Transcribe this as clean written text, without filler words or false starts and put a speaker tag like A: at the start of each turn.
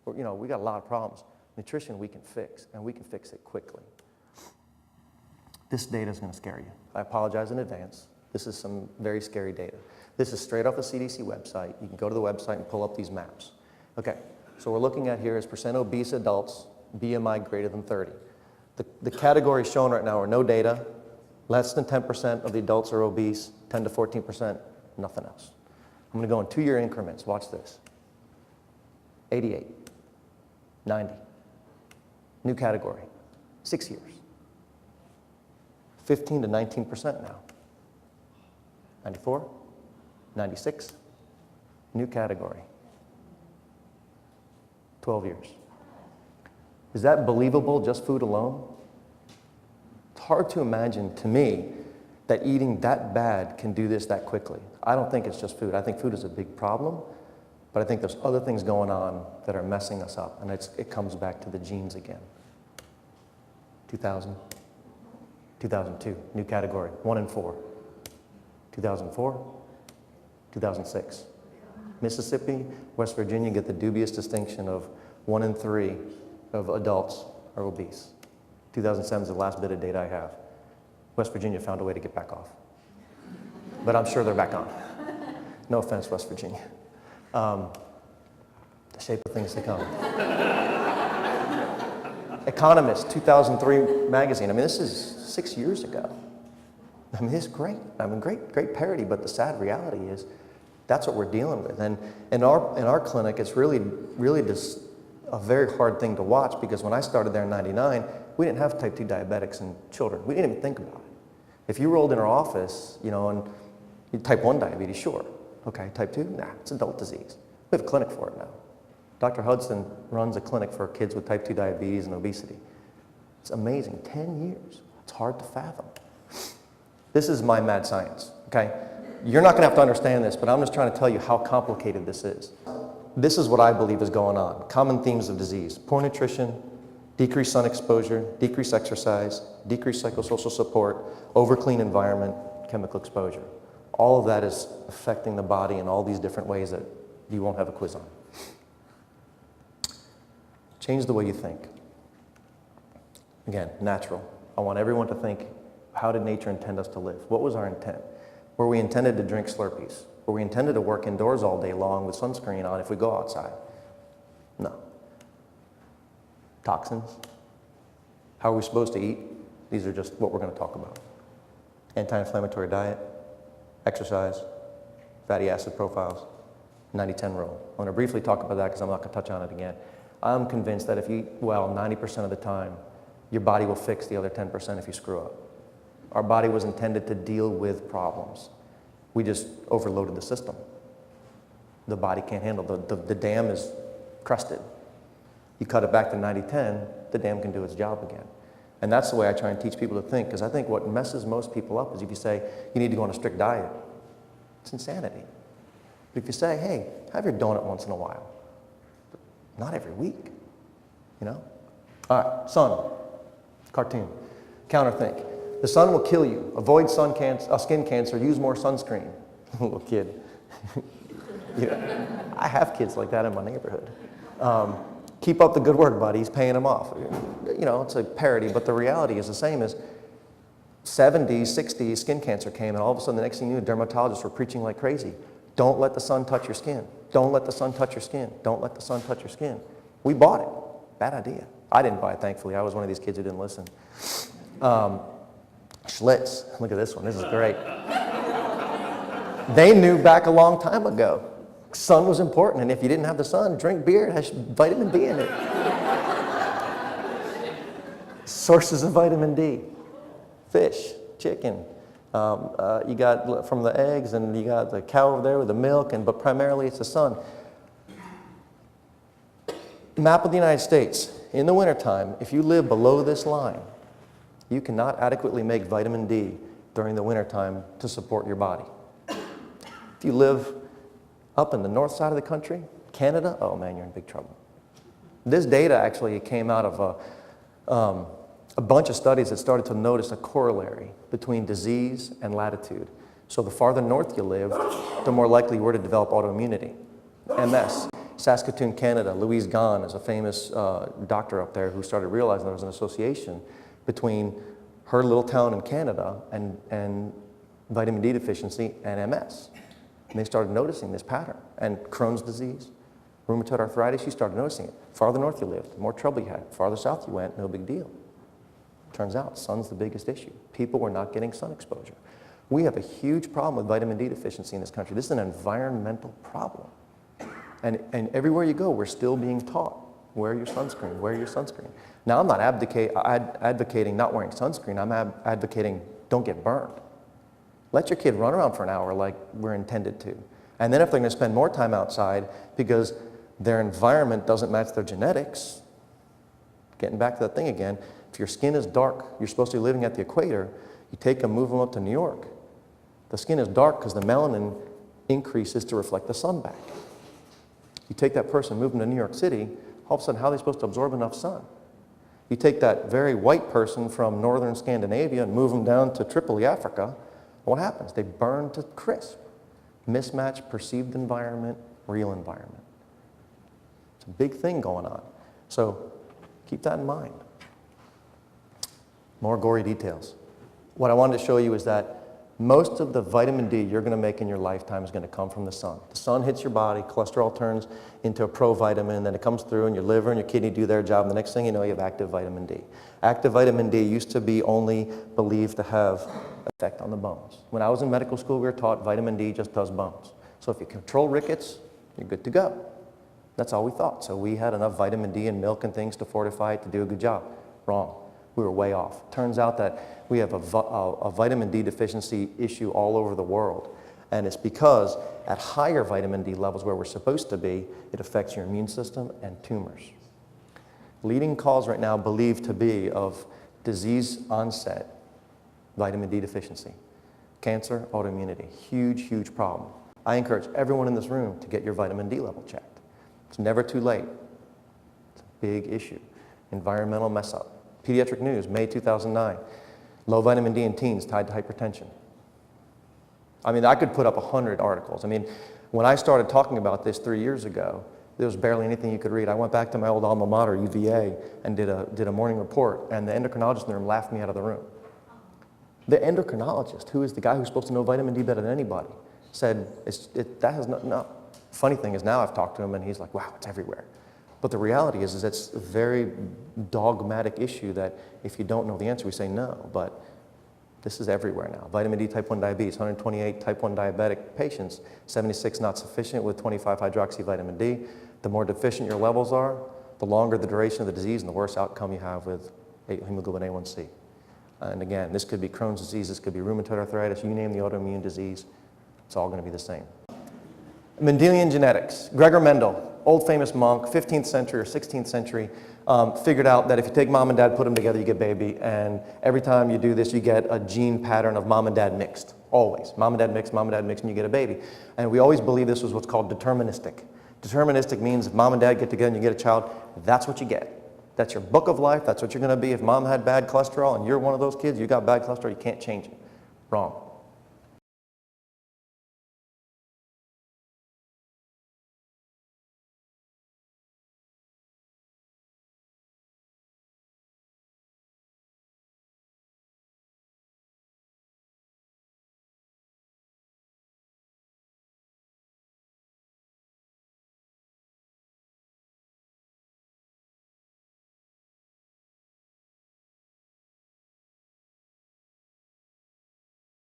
A: You know, we got a lot of problems. Nutrition we can fix, and we can fix it quickly. This data is going to scare you. I apologize in advance. This is some very scary data. This is straight off the CDC website. You can go to the website and pull up these maps. Okay, so we're looking at here is percent obese adults, BMI greater than 30. The categories shown right now are no data, less than 10% of the adults are obese, 10 to 14%, nothing else. I'm going to go in 2-year increments. Watch this. 88, 90. New category, 6 years. 15 to 19% now. 94, 96, new category. 12 years. Is that believable, just food alone? It's hard to imagine, to me, that eating that bad can do this that quickly. I don't think it's just food. I think food is a big problem, but I think there's other things going on that are messing us up, and it comes back to the genes again. 2000, 2002, new category, 1 in 4. 2004, 2006. Mississippi, West Virginia get the dubious distinction of 1 in 3 of adults are obese. 2007 is the last bit of data I have. West Virginia found a way to get back off. But I'm sure they're back on. No offense, West Virginia. The shape of things to come. Economist, 2003 magazine. I mean, this is 6 years ago. I mean, it's great. I mean, great parody, but the sad reality is that's what we're dealing with. And in our clinic, it's really just a very hard thing to watch, because when I started there in '99, we didn't have type 2 diabetics in children. We didn't even think about it. If you rolled in our office, you know, and type 1 diabetes, sure. Okay, type 2? Nah, it's adult disease. We have a clinic for it now. Dr. Hudson runs a clinic for kids with type 2 diabetes and obesity. It's amazing. 10 years. It's hard to fathom. This is my mad science, okay? You're not going to have to understand this, but I'm just trying to tell you how complicated this is. This is what I believe is going on. Common themes of disease: poor nutrition, decreased sun exposure, decreased exercise, decreased psychosocial support, over-clean environment, chemical exposure. All of that is affecting the body in all these different ways that you won't have a quiz on. Change the way you think. Again, natural. I want everyone to think, how did nature intend us to live? What was our intent? Were we intended to drink Slurpees? Were we intended to work indoors all day long with sunscreen on if we go outside? No. Toxins. How are we supposed to eat? These are just what we're going to talk about. Anti-inflammatory diet, exercise, fatty acid profiles, 90-10 rule. I'm going to briefly talk about that because I'm not going to touch on it again. I'm convinced that if you eat well 90% of the time, your body will fix the other 10% if you screw up. Our body was intended to deal with problems. We just overloaded the system. The body can't handle the dam is crusted. You cut it back to 90-10, the dam can do its job again. And that's the way I try and teach people to think, because I think what messes most people up is if you say, you need to go on a strict diet. It's insanity. But if you say, hey, have your donut once in a while. Not every week, you know? All right, sun, cartoon, counterthink. The sun will kill you. Avoid skin cancer, use more sunscreen. Little kid. You know, I have kids like that in my neighborhood. Keep up the good work, buddy. He's paying them off. You know, it's a parody, but the reality is the same as 70s, 60s, skin cancer came, and all of a sudden the next thing you knew, dermatologists were preaching like crazy. Don't let the sun touch your skin. Don't let the sun touch your skin. Don't let the sun touch your skin. We bought it. Bad idea. I didn't buy it, thankfully. I was one of these kids who didn't listen. Schlitz. Look at this one. This is great. They knew back a long time ago. Sun was important, and if you didn't have the sun, drink beer. It has vitamin D in it. Sources of vitamin D. Fish, chicken. You got from the eggs, and you got the cow over there with the milk, but primarily it's the sun. Map of the United States. In the wintertime, if you live below this line, you cannot adequately make vitamin D during the wintertime to support your body. If you live up in the north side of the country, Canada, oh man, you're in big trouble. This data actually came out of a bunch of studies that started to notice a corollary between disease and latitude. So the farther north you live, the more likely you were to develop autoimmunity, MS. Saskatoon, Canada, Louise Gahn is a famous doctor up there who started realizing there was an association between her little town in Canada and vitamin D deficiency and MS. And they started noticing this pattern. And Crohn's disease, rheumatoid arthritis, you started noticing it. Farther north you lived, the more trouble you had. Farther south you went, no big deal. Turns out sun's the biggest issue. People were not getting sun exposure. We have a huge problem with vitamin D deficiency in this country. This is an environmental problem. And everywhere you go, we're still being taught, wear your sunscreen, wear your sunscreen. Now, I'm not advocating not wearing sunscreen. I'm advocating don't get burned. Let your kid run around for an hour like we're intended to. And then if they're going to spend more time outside because their environment doesn't match their genetics, getting back to that thing again, if your skin is dark, you're supposed to be living at the equator, you take them, move them up to New York. The skin is dark because the melanin increases to reflect the sun back. You take that person, move them to New York City, all of a sudden, how are they supposed to absorb enough sun? You take that very white person from northern Scandinavia and move them down to Tripoli, Africa, what happens? They burn to crisp. Mismatch perceived environment, real environment. It's a big thing going on. So keep that in mind. More gory details. What I wanted to show you is that most of the vitamin D you're going to make in your lifetime is going to come from the sun. The sun hits your body, cholesterol turns into a provitamin, then it comes through and your liver and your kidney do their job, and the next thing you know, you have active vitamin D. Active vitamin D used to be only believed to have effect on the bones. When I was in medical school, we were taught vitamin D just does bones. So if you control rickets, you're good to go. That's all we thought. So we had enough vitamin D in milk and things to fortify it to do a good job. Wrong. We were way off. Turns out that we have a vitamin D deficiency issue all over the world. And it's because at higher vitamin D levels where we're supposed to be, it affects your immune system and tumors. Leading cause right now believed to be of disease onset, vitamin D deficiency. Cancer, autoimmunity, huge, huge problem. I encourage everyone in this room to get your vitamin D level checked. It's never too late. It's a big issue. Environmental mess up. Pediatric News, May 2009. Low vitamin D in teens tied to hypertension. I mean, I could put up 100 articles. I mean, when I started talking about this 3 years ago, there was barely anything you could read. I went back to my old alma mater, UVA, and did a morning report, and the endocrinologist in the room laughed me out of the room. The endocrinologist, who is the guy who's supposed to know vitamin D better than anybody, said, that has no. Funny thing is now I've talked to him, and he's like, wow, it's everywhere. But the reality is it's a very dogmatic issue that if you don't know the answer, we say no. But this is everywhere now. Vitamin D, type 1 diabetes, 128 type 1 diabetic patients, 76 not sufficient with 25 hydroxy vitamin D. The more deficient your levels are, the longer the duration of the disease and the worse outcome you have with hemoglobin A1C. And again, this could be Crohn's disease, this could be rheumatoid arthritis, you name the autoimmune disease, it's all going to be the same. Mendelian genetics. Gregor Mendel, old famous monk, 15th century or 16th century, figured out that if you take mom and dad, put them together, you get baby. And every time you do this, you get a gene pattern of mom and dad mixed. Always. Mom and dad mixed, and you get a baby. And we always believe this was what's called deterministic. Deterministic means if mom and dad get together and you get a child, that's what you get. That's your book of life. That's what you're going to be. If mom had bad cholesterol and you're one of those kids, you got bad cholesterol, you can't change it. Wrong.